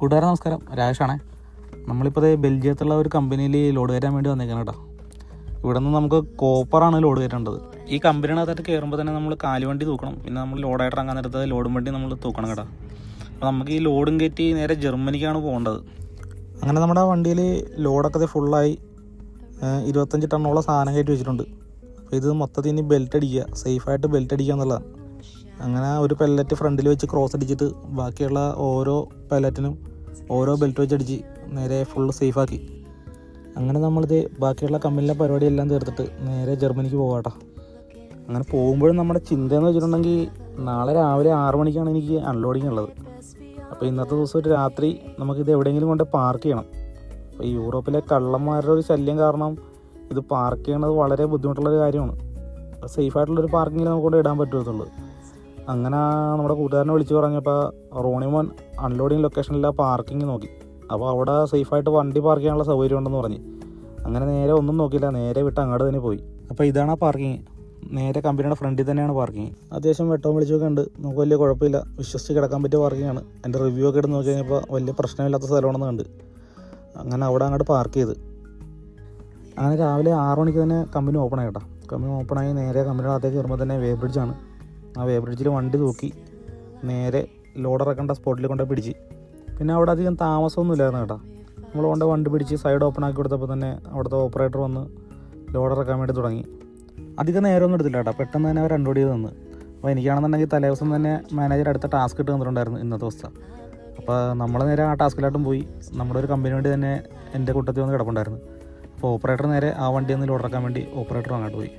കൂട്ടുകാരെ നമസ്കാരം, രാജേഷാണേ. നമ്മളിപ്പോൾ ബെൽജിയത്തുള്ള ഒരു കമ്പനിയിൽ ലോഡ് കയറ്റാൻ വേണ്ടി വന്നേക്കാണ് കേട്ടോ. ഇവിടെ നിന്ന് നമുക്ക് കോപ്പറാണ് ലോഡ് കയറ്റേണ്ടത്. ഈ കമ്പനിയുടെ കയറുമ്പോൾ തന്നെ നമ്മൾ കാലുവണ്ടി തൂക്കണം. പിന്നെ നമ്മൾ ലോഡായിട്ട് ഇറങ്ങാൻ നേരത്ത് ലോഡും വണ്ടി നമ്മൾ തൂക്കണം കേട്ടോ. അപ്പോൾ നമുക്ക് ഈ ലോഡും കയറ്റി നേരെ ജർമ്മനിക്കാണ് പോകേണ്ടത്. അങ്ങനെ നമ്മുടെ വണ്ടിയിൽ ലോഡൊക്കെ ഫുള്ളായി 25 ടണ്ണോളം സാധനം കയറ്റി വെച്ചിട്ടുണ്ട്. അപ്പോൾ ഇത് മൊത്തത്തിൽ ഇനി ബെൽറ്റ് അടിക്കുക, സേഫായിട്ട് ബെൽറ്റ് അടിക്കുക എന്നുള്ളതാണ്. അങ്ങനെ ഒരു പെല്ലറ്റ് ഫ്രണ്ടിൽ വെച്ച് ക്രോസ് അടിച്ചിട്ട് ബാക്കിയുള്ള ഓരോ പെല്ലറ്റിനും ഓരോ ബെൽറ്റ് വെച്ചടിച്ച് നേരെ ഫുള്ള് സേഫാക്കി. അങ്ങനെ നമ്മളിത് ബാക്കിയുള്ള കമ്പനിയിലെ പരിപാടിയെല്ലാം തീർത്തിട്ട് നേരെ ജർമ്മനിക്ക് പോകാട്ടോ. അങ്ങനെ പോകുമ്പോഴും നമ്മുടെ ചിന്തയെന്ന് വെച്ചിട്ടുണ്ടെങ്കിൽ നാളെ രാവിലെ 6 മണിക്കാണ് എനിക്ക് അൺലോഡിങ് ഉള്ളത്. അപ്പോൾ ഇന്നത്തെ ദിവസം ഒരു രാത്രി നമുക്കിത് എവിടെയെങ്കിലും കൊണ്ട് പാർക്ക് ചെയ്യണം. അപ്പോൾ ഈ യൂറോപ്പിലെ കള്ളന്മാരുടെ ഒരു ശല്യം കാരണം ഇത് പാർക്ക് ചെയ്യണത് വളരെ ബുദ്ധിമുട്ടുള്ളൊരു കാര്യമാണ്. സേഫായിട്ടുള്ളൊരു പാർക്കിങ്ങിൽ നമുക്ക് കൊണ്ട് ഇടാൻ പറ്റുള്ളൂ. അങ്ങനെ നമ്മുടെ കൂട്ടുകാരനെ വിളിച്ച് പറഞ്ഞപ്പോൾ റോണിമോൻ അൺലോഡിങ് ലൊക്കേഷനിലെ പാർക്കിങ് നോക്കി. അപ്പോൾ അവിടെ സേഫായിട്ട് വണ്ടി പാർക്ക് ചെയ്യാനുള്ള സൗകര്യം ഉണ്ടെന്ന് പറഞ്ഞ് അങ്ങനെ നേരെ ഒന്നും നോക്കിയില്ല, നേരെ വിട്ട് അങ്ങോട്ട് തന്നെ പോയി. അപ്പോൾ ഇതാണ് ആ പാർക്കിങ്. നേരെ കമ്പനിയുടെ ഫ്രണ്ടിൽ തന്നെയാണ് പാർക്കിങ്. അത്യാവശ്യം വെട്ടവും വിളിച്ചൊക്കെ ഉണ്ട്, നമുക്ക് വലിയ കുഴപ്പമില്ല, വിശ്വസിച്ച് കിടക്കാൻ പറ്റിയ പാർക്കിങ്ങാണ്. എൻ്റെ റിവ്യൂ ഒക്കെ എടുത്ത് നോക്കി കഴിഞ്ഞപ്പോൾ വലിയ പ്രശ്നമില്ലാത്ത സ്ഥലമാണെന്ന് കണ്ട് അങ്ങനെ അവിടെ അങ്ങോട്ട് പാർക്ക് ചെയ്ത്. അങ്ങനെ രാവിലെ 6 മണിക്ക് തന്നെ കമ്പനി ഓപ്പൺ ആയി കേട്ടോ. കമ്പനി ഓപ്പണായി നേരെ കമ്പനിയുടെ അകത്തേക്ക് കയറുമ്പോൾ തന്നെ വേ ബ്രിഡ്ജാണ്. ആ വേ ബ്രിഡ്ജിൽ വണ്ടി തൂക്കി നേരെ ലോഡ് ഇറക്കേണ്ട സ്പോട്ടിൽ കൊണ്ട് പിടിച്ച്. പിന്നെ അവിടെ അധികം താമസമൊന്നും ഇല്ലായിരുന്നു കേട്ടോ. നമ്മൾ കൊണ്ട് വണ്ടി പിടിച്ച് സൈഡ് ഓപ്പൺ ആക്കി കൊടുത്തപ്പോൾ തന്നെ അവിടുത്തെ ഓപ്പറേറ്റർ വന്ന് ലോഡ് ഇറക്കാൻ വേണ്ടി തുടങ്ങി. അധികം നേരമൊന്നും എടുത്തില്ല കേട്ടോ, പെട്ടെന്ന് തന്നെ അവർ അൺലോഡ് ചെയ്ത് തന്നു. അപ്പോൾ എനിക്കാണെന്നുണ്ടെങ്കിൽ തലേ ദിവസം തന്നെ മാനേജർ അടുത്ത ടാസ്ക് ഇട്ട് തന്നിട്ടുണ്ടായിരുന്നു ഇന്നത്തെ ദിവസം. അപ്പോൾ നമ്മൾ നേരെ ആ ടാസ്കിലായിട്ടും പോയി. നമ്മുടെ ഒരു കമ്പനി വണ്ടി തന്നെ എൻ്റെ കൂട്ടത്തിൽ വന്ന് കിടപ്പുണ്ടായിരുന്നു. അപ്പോൾ ഓപ്പറേറ്റർ നേരെ ആ വണ്ടി ഒന്ന് ലോഡ് ഇറക്കാൻ വേണ്ടി ഓപ്പറേറ്റർ അങ്ങോട്ട് പോയി.